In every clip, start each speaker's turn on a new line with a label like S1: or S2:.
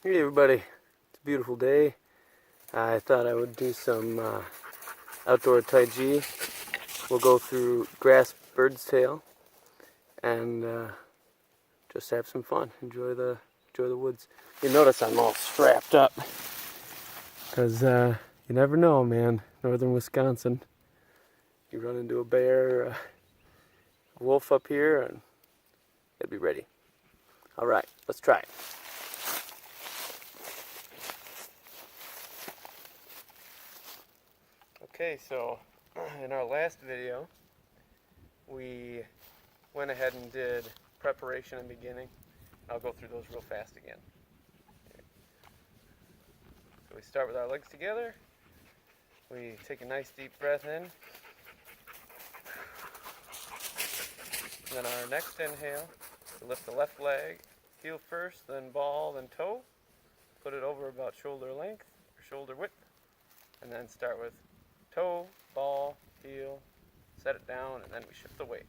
S1: Hey everybody, it's a beautiful day. I thought I would do some outdoor Tai Chi. We'll go through grass bird's tail and just have some fun. Enjoy the woods. You notice I'm all strapped up because you never know, man. Northern Wisconsin, you run into a bear, a wolf up here, and gotta be ready. All right, let's try it. Okay, so in our last video, we went ahead and did preparation and beginning. I'll go through those real fast again. So we start with our legs together. We take a nice deep breath in. And then our next inhale, we lift the left leg, heel first, then ball, then toe. Put it over about shoulder length or shoulder width. And then start with toe, ball, heel, set it down, and then we shift the weight.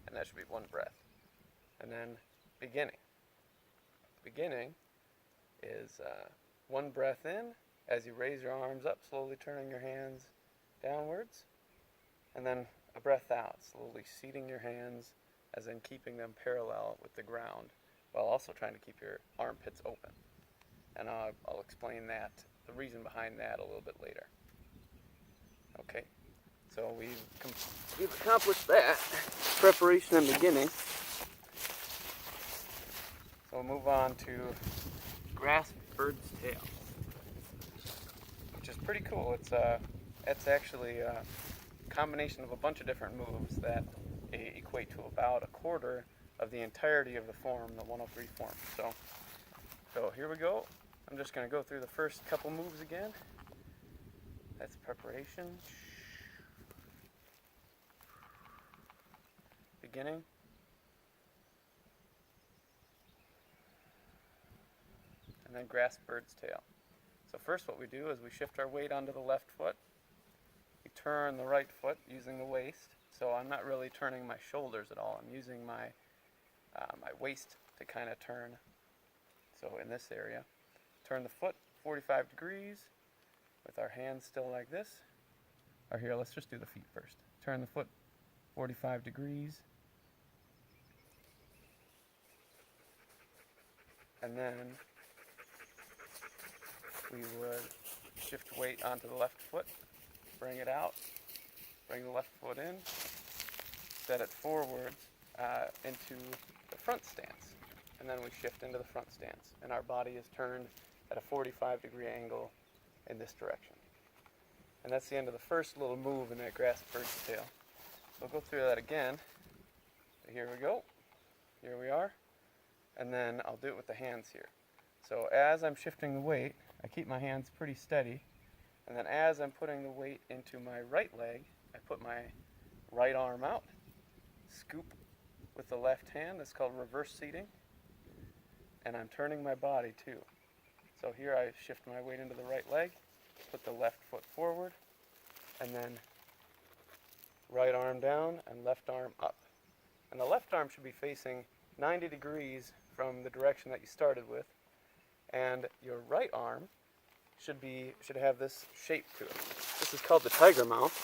S1: And that should be one breath. And then beginning. Beginning is one breath in as you raise your arms up, slowly turning your hands downwards. And then a breath out, slowly seating your hands, as in keeping them parallel with the ground, while also trying to keep your armpits open. And I'll explain that, the reason behind that, a little bit later. Okay, so we've accomplished that, preparation and beginning. So we'll move on to grass bird's tail, which is pretty cool. It's actually a combination of a bunch of different moves that equate to about a quarter of the entirety of the form, the 103 form. So here we go. I'm just going to go through the first couple moves again. That's preparation. Beginning. And then grass bird's tail. So first what we do is we shift our weight onto the left foot. We turn the right foot using the waist. So I'm not really turning my shoulders at all. I'm using my waist to kind of turn. So in this area, turn the foot 45 degrees with our hands still like this. Or here, let's just do the feet first. Turn the foot 45 degrees. And then we would shift weight onto the left foot, bring it out, bring the left foot in, set it forwards into the front stance. And then we shift into the front stance. And our body is turned at a 45-degree angle in this direction. And that's the end of the first little move in that grass bird's tail. We'll go through that again. So here we go. Here we are. And then I'll do it with the hands here. So as I'm shifting the weight, I keep my hands pretty steady. And then as I'm putting the weight into my right leg, I put my right arm out, scoop with the left hand. That's called reverse seating. And I'm turning my body too. So here I shift my weight into the right leg, put the left foot forward, and then right arm down and left arm up. And the left arm should be facing 90 degrees from the direction that you started with, and your right arm should have this shape to it. This is called the tiger mouth,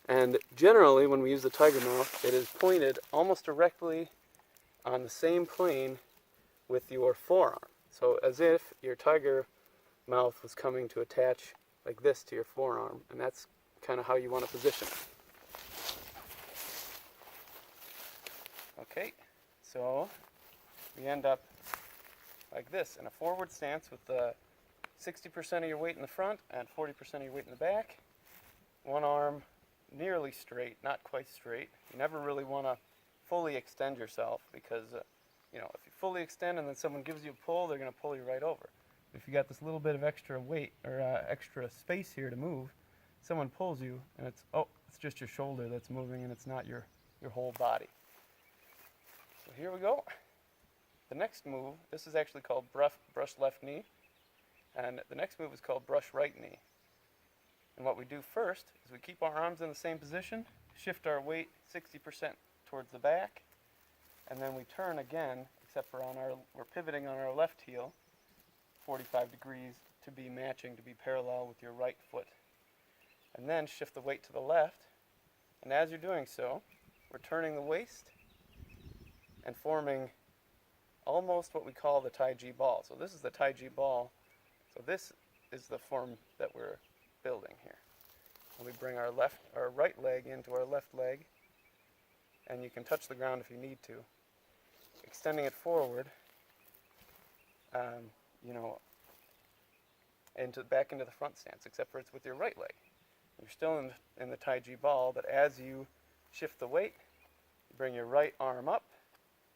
S1: and generally when we use the tiger mouth, it is pointed almost directly on the same plane with your forearm. So as if your tiger mouth was coming to attach like this to your forearm, and that's kind of how you want to position it. Okay, so we end up like this in a forward stance with the 60% of your weight in the front and 40% of your weight in the back. One arm nearly straight, not quite straight. You never really want to fully extend yourself because if you fully extend and then someone gives you a pull, they're going to pull you right over. If you got this little bit of extra weight or extra space here to move, someone pulls you and it's just your shoulder that's moving and it's not your whole body. So here we go. The next move, this is actually called brush left knee, and the next move is called brush right knee. And what we do first is we keep our arms in the same position, shift our weight 60% towards the back, and then we turn again, except for we're pivoting on our left heel, 45 degrees to be matching, to be parallel with your right foot. And then shift the weight to the left. And as you're doing so, we're turning the waist and forming almost what we call the Tai Chi ball. So this is the Tai Chi ball. So this is the form that we're building here. And we bring our right leg into our left leg, and you can touch the ground if you need to, extending it forward, back into the front stance, except for it's with your right leg. You're still in the Tai Chi ball, but as you shift the weight, you bring your right arm up,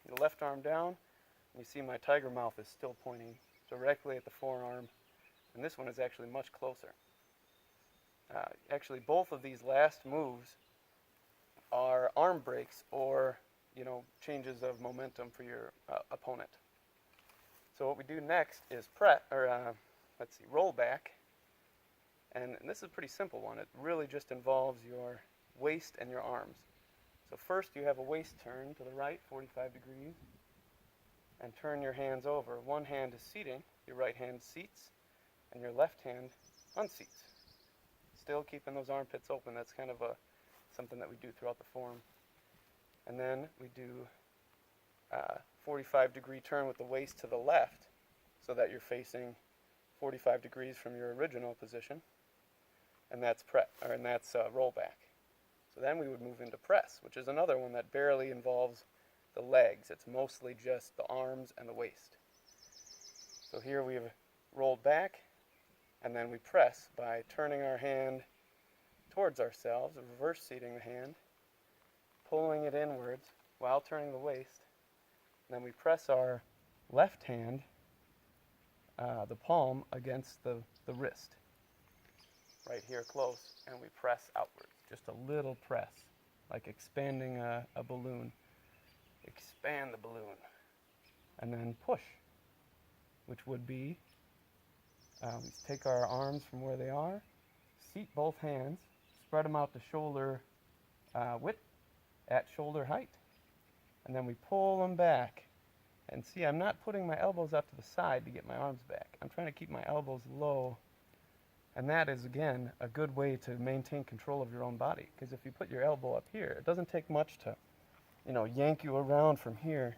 S1: your left arm down, and you see my tiger mouth is still pointing directly at the forearm, and this one is actually much closer. Actually, both of these last moves are arm breaks or, changes of momentum for your opponent. So what we do next is roll back. And this is a pretty simple one. It really just involves your waist and your arms. So first you have a waist turn to the right, 45 degrees, and turn your hands over. One hand is seating, your right hand seats, and your left hand unseats. Still keeping those armpits open. That's kind of something that we do throughout the form. And then we do a 45-degree turn with the waist to the left so that you're facing 45 degrees from your original position. And that's roll back. So then we would move into press, which is another one that barely involves the legs. It's mostly just the arms and the waist. So here we've rolled back, and then we press by turning our hand towards ourselves, reverse seating the hand, pulling it inwards while turning the waist. And then we press our left hand, the palm, against the wrist. Right here close, and we press outwards. Just a little press, like expanding a balloon. Expand the balloon. And then push, which would be, we take our arms from where they are, seat both hands, spread them out to shoulder width at shoulder height, and then we pull them back. And see, I'm not putting my elbows up to the side to get my arms back. I'm trying to keep my elbows low. And that is, again, a good way to maintain control of your own body. Because if you put your elbow up here, it doesn't take much to, yank you around from here.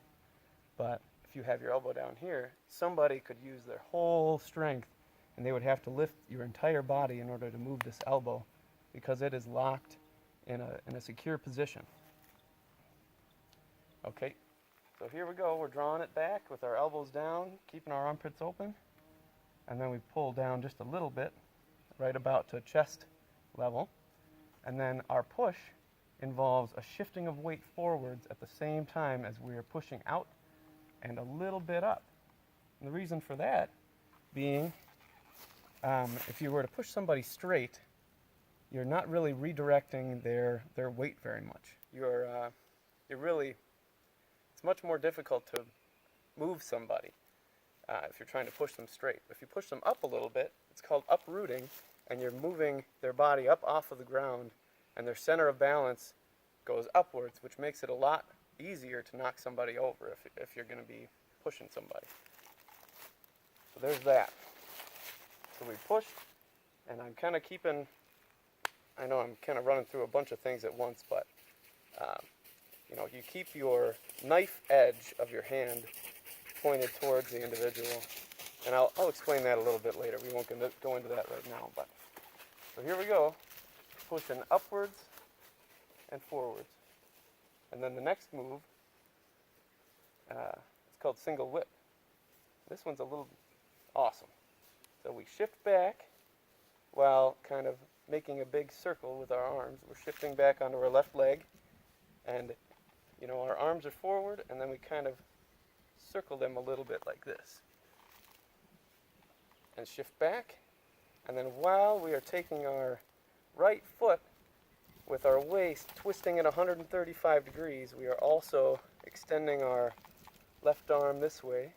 S1: But if you have your elbow down here, somebody could use their whole strength, and they would have to lift your entire body in order to move this elbow, because it is locked in a secure position. Okay, so here we go. We're drawing it back with our elbows down, keeping our armpits open, and then we pull down just a little bit, right about to chest level. And then our push involves a shifting of weight forwards at the same time as we are pushing out and a little bit up. And the reason for that being, if you were to push somebody straight, you're not really redirecting their weight very much. It's much more difficult to move somebody if you're trying to push them straight. If you push them up a little bit, it's called uprooting, and you're moving their body up off of the ground, and their center of balance goes upwards, which makes it a lot easier to knock somebody over if you're going to be pushing somebody. So there's that. So we pushed, and I'm kind of I know I'm kind of running through a bunch of things at once, but you keep your knife edge of your hand pointed towards the individual. And I'll explain that a little bit later. We won't go into that right now. But so here we go, pushing upwards and forwards. And then the next move, it's called single whip. This one's a little awesome. So we shift back while kind of making a big circle with our arms. We're shifting back onto our left leg, and our arms are forward, and then we kind of circle them a little bit like this. And shift back, and then while we are taking our right foot with our waist twisting at 135 degrees, we are also extending our left arm this way,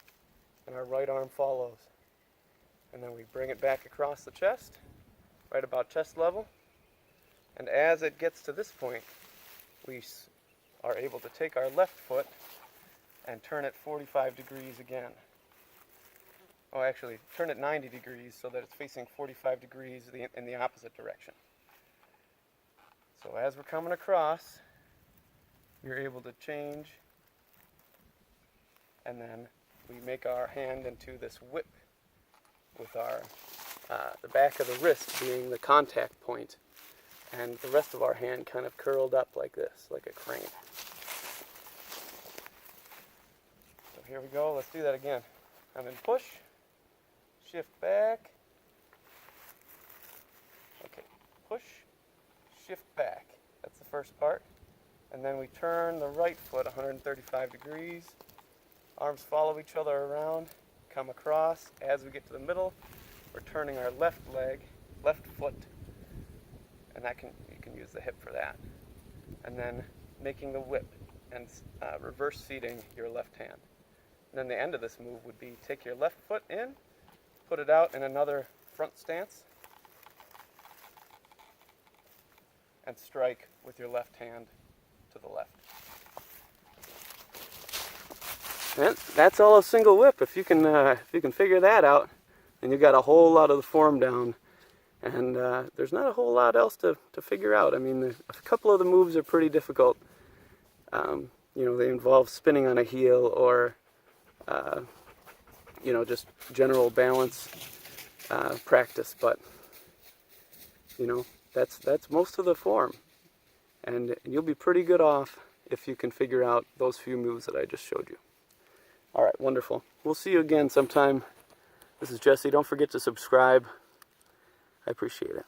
S1: and our right arm follows. And then we bring it back across the chest, right about chest level, and as it gets to this point, we are able to take our left foot and turn it 45 degrees again. Oh, actually, turn it 90 degrees so that it's facing 45 degrees in the opposite direction. So as we're coming across, you're able to change, and then we make our hand into this whip with our the back of the wrist being the contact point, and the rest of our hand kind of curled up like this, like a crane. So here we go, let's do that again. And then push, shift back, okay, push, shift back. That's the first part. And then we turn the right foot 135 degrees. Arms follow each other around, come across. As we get to the middle, we're turning our left foot, and you can use the hip for that. And then making the whip and reverse seating your left hand. And then the end of this move would be take your left foot in, put it out in another front stance, and strike with your left hand to the left. And that's all a single whip. If you can figure that out, then you've got a whole lot of the form down. And there's not a whole lot else to figure out. I mean, a couple of the moves are pretty difficult. They involve spinning on a heel or just general balance practice. But that's most of the form, and you'll be pretty good off if you can figure out those few moves that I just showed you. All right, wonderful. We'll see you again sometime. This is Jesse. Don't forget to subscribe. I appreciate it.